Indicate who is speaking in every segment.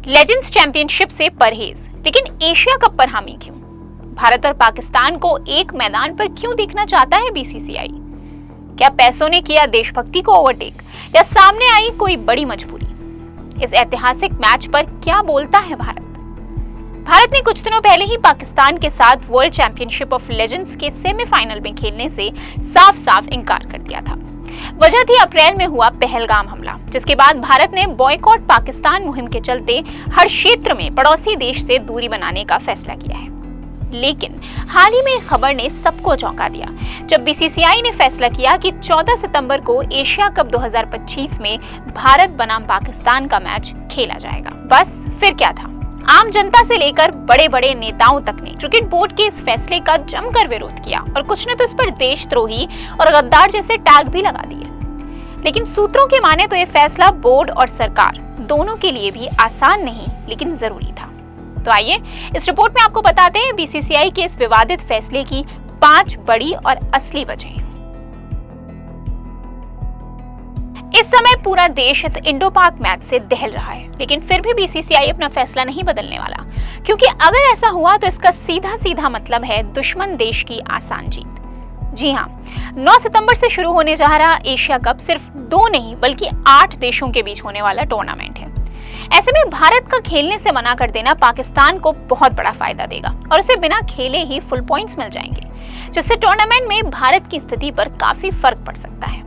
Speaker 1: Legends championship से परहेज, लेकिन एशिया कप पर हामी क्यों? भारत और पाकिस्तान को एक मैदान पर क्यों देखना चाहता है बीसीसीआई? क्या पैसों ने किया देशभक्ति को ओवरटेक या सामने आई कोई बड़ी मजबूरी? इस ऐतिहासिक मैच पर क्या बोलता है भारत? भारत ने कुछ दिनों पहले ही पाकिस्तान के साथ वर्ल्ड चैंपियनशिप ऑफ लेजेंड्स के सेमीफाइनल में खेलने से साफ साफ इनकार कर दिया था। वजह थी अप्रैल में हुआ पहलगाम हमला, जिसके बाद भारत ने बॉयकॉट पाकिस्तान मुहिम के चलते हर क्षेत्र में पड़ोसी देश से दूरी बनाने का फैसला किया है। लेकिन हाल ही में एक खबर ने सबको चौंका दिया, जब बीसीसीआई ने फैसला किया कि 14 सितंबर को एशिया कप 2025 में भारत बनाम पाकिस्तान का मैच खेला जाएगा। बस फिर क्या था, आम जनता से लेकर बड़े बड़े नेताओं तक ने क्रिकेट बोर्ड के इस फैसले का जमकर विरोध किया और कुछ ने तो इस पर देशद्रोही और गद्दार जैसे टैग भी लगा दिए। लेकिन सूत्रों के माने तो ये फैसला बोर्ड और सरकार दोनों के लिए भी आसान नहीं, लेकिन जरूरी था। तो आइए इस रिपोर्ट में आपको बताते हैं बीसीसीआई के इस विवादित फैसले की 5 बड़ी और असली वजहें। इस समय पूरा देश इस इंडो पाक मैच से दहल रहा है, लेकिन फिर भी बीसीसीआई अपना फैसला नहीं बदलने वाला, क्योंकि अगर ऐसा हुआ तो इसका सीधा सीधा मतलब है दुश्मन देश की आसान जीत। जी हाँ, 9 सितंबर से शुरू होने जा रहा एशिया कप सिर्फ 2 नहीं बल्कि 8 देशों के बीच होने वाला टूर्नामेंट है। ऐसे में भारत का खेलने से मना कर देना पाकिस्तान को बहुत बड़ा फायदा देगा और उसे बिना खेले ही फुल पॉइंट्स मिल जाएंगे, जिससे टूर्नामेंट में भारत की स्थिति पर काफी फर्क पड़ सकता है।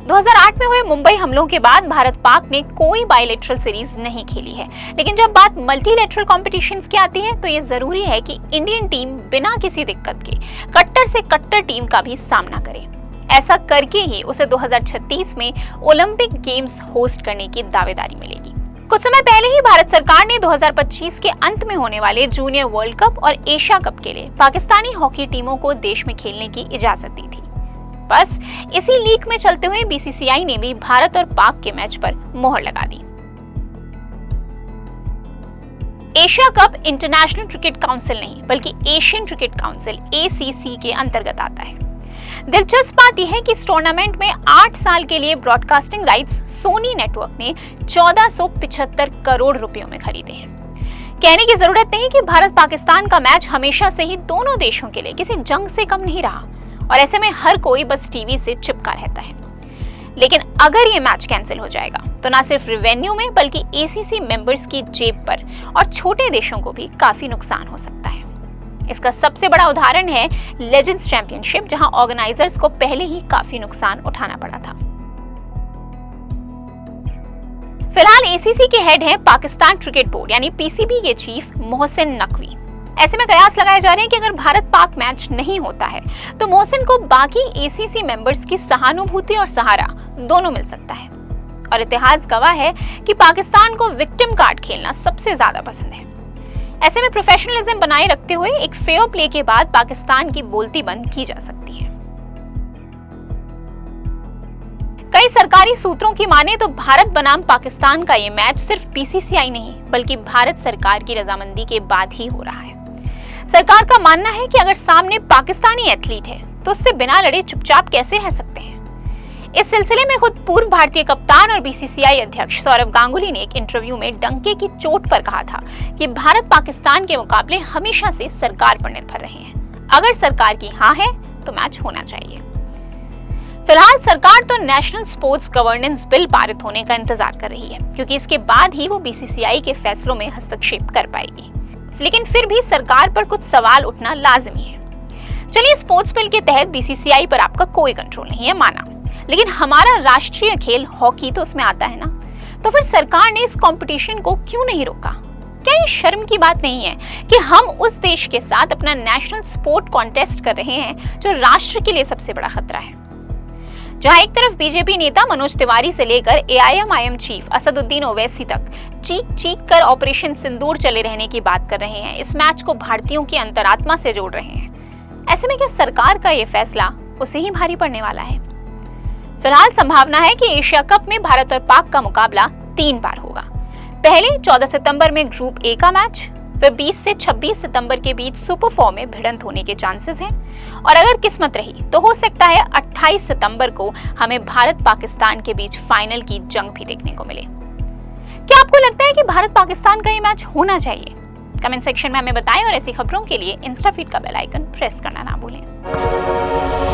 Speaker 1: 2008 में हुए मुंबई हमलों के बाद भारत पाक ने कोई बायलैटरल सीरीज नहीं खेली है, लेकिन जब बात मल्टीलैटरल कॉम्पिटिशंस की आती है तो ये जरूरी है कि इंडियन टीम बिना किसी दिक्कत के कट्टर से कट्टर टीम का भी सामना करे। ऐसा करके ही उसे 2036 में ओलंपिक गेम्स होस्ट करने की दावेदारी मिलेगी। कुछ समय पहले ही भारत सरकार ने 2025 के अंत में होने वाले जूनियर वर्ल्ड कप और एशिया कप के लिए पाकिस्तानी हॉकी टीमों को देश में खेलने की इजाजत दी थी। बस इसी लीक में चलते हुए बीसीसीआई ने भी भारत और पाक के मैच पर मोहर लगा दी। Asia cup international cricket council नहीं बल्कि एशियन क्रिकेट काउंसिल (ACC) के अंतर्गत आता है। दिलचस्प बात यह है कि इस टूर्नामेंट में 8 साल के लिए ब्रॉडकास्टिंग राइट्स सोनी नेटवर्क ने 1475 करोड़ रुपयों में खरीदे हैं। कहने की जरूरत नहीं कि भारत पाकिस्तान का मैच हमेशा से ही दोनों देशों के लिए किसी जंग से कम नहीं रहा और ऐसे में हर कोई बस टीवी से चिपका रहता है। लेकिन अगर ये मैच कैंसिल हो जाएगा तो ना सिर्फ रेवेन्यू में बल्कि ACC मेंबर्स की जेब पर और छोटे देशों को भी काफी नुकसान हो सकता है। इसका सबसे बड़ा उदाहरण है लेजेंड्स चैंपियनशिप, जहां ऑर्गेनाइजर्स को पहले ही काफी नुकसान उठाना पड़ा था। फिलहाल ACC के हेड हैं पाकिस्तान क्रिकेट बोर्ड यानी PCB के चीफ मोहसिन नकवी। ऐसे में कयास लगाए जा रहे हैं कि अगर भारत पाक मैच नहीं होता है तो मोहसिन को बाकी ACC मेंबर्स की सहानुभूति और सहारा दोनों मिल सकता है। और इतिहास गवाह है कि पाकिस्तान को विक्टिम कार्ड खेलना सबसे ज्यादा पसंद है। ऐसे में प्रोफेशनलिज्म बनाए रखते हुए एक फेयर प्ले के बाद पाकिस्तान की बोलती बंद की जा सकती है। कई सरकारी सूत्रों की माने तो भारत बनाम पाकिस्तान का ये मैच सिर्फ बीसीसीआई नहीं बल्कि भारत सरकार की रजामंदी के बाद ही हो रहा है। सरकार का मानना है कि अगर सामने पाकिस्तानी एथलीट है तो उससे बिना लड़े चुपचाप कैसे रह सकते हैं। इस सिलसिले में खुद पूर्व भारतीय कप्तान और बीसीसीआई अध्यक्ष सौरव गांगुली ने एक इंटरव्यू में डंके की चोट पर कहा था कि भारत पाकिस्तान के मुकाबले हमेशा से सरकार पर निर्भर रहे हैं। अगर सरकार की हाँ है तो मैच होना चाहिए। फिलहाल सरकार तो नेशनल स्पोर्ट्स गवर्नेंस बिल पारित होने का इंतजार कर रही है, क्योंकि इसके बाद ही वो बीसीसीआई के फैसलों में हस्तक्षेप कर पाएगी। लेकिन फिर भी सरकार पर कुछ सवाल उठना लाजमी है। चलिए, स्पोर्ट्स बिल के तहत बीसीसीआई पर आपका कोई कंट्रोल नहीं है, माना, लेकिन हमारा राष्ट्रीय खेल हॉकी तो उसमें आता है ना। तो फिर सरकार ने इस कंपटीशन को क्यों नहीं रोका? क्या ये शर्म की बात नहीं है कि हम उस देश के साथ अपना नेशनल स्पोर्ट कॉन्टेस्ट कर रहे हैं जो राष्ट्र के लिए सबसे बड़ा खतरा है? जहां एक तरफ बीजेपी नेता मनोज तिवारी से लेकर AIMIM चीफ असदुद्दीन ओवैसी तक चीख चीख कर ऑपरेशन सिंदूर चले रहने की बात कर रहे हैं, इस मैच को भारतीयों की अंतरात्मा से जोड़ रहे हैं। ऐसे में क्या सरकार का ये फैसला उसे ही भारी पड़ने वाला है? फिलहाल संभावना है कि एशिया कप में भारत और पाक का मुकाबला 3 बार होगा। पहले 14 सितंबर में ग्रुप A का मैच, फिर 20 से 26 सितंबर के बीच सुपर 4 में भिड़ंत होने के चांसेस हैं और अगर किस्मत रही तो हो सकता है 28 सितंबर को हमें भारत पाकिस्तान के बीच फाइनल की जंग भी देखने को मिले। क्या आपको लगता है कि भारत पाकिस्तान का ये मैच होना चाहिए? कमेंट सेक्शन में हमें बताएं और ऐसी खबरों के लिए इंस्टा फीड का बेल आइकन प्रेस करना ना भूलें।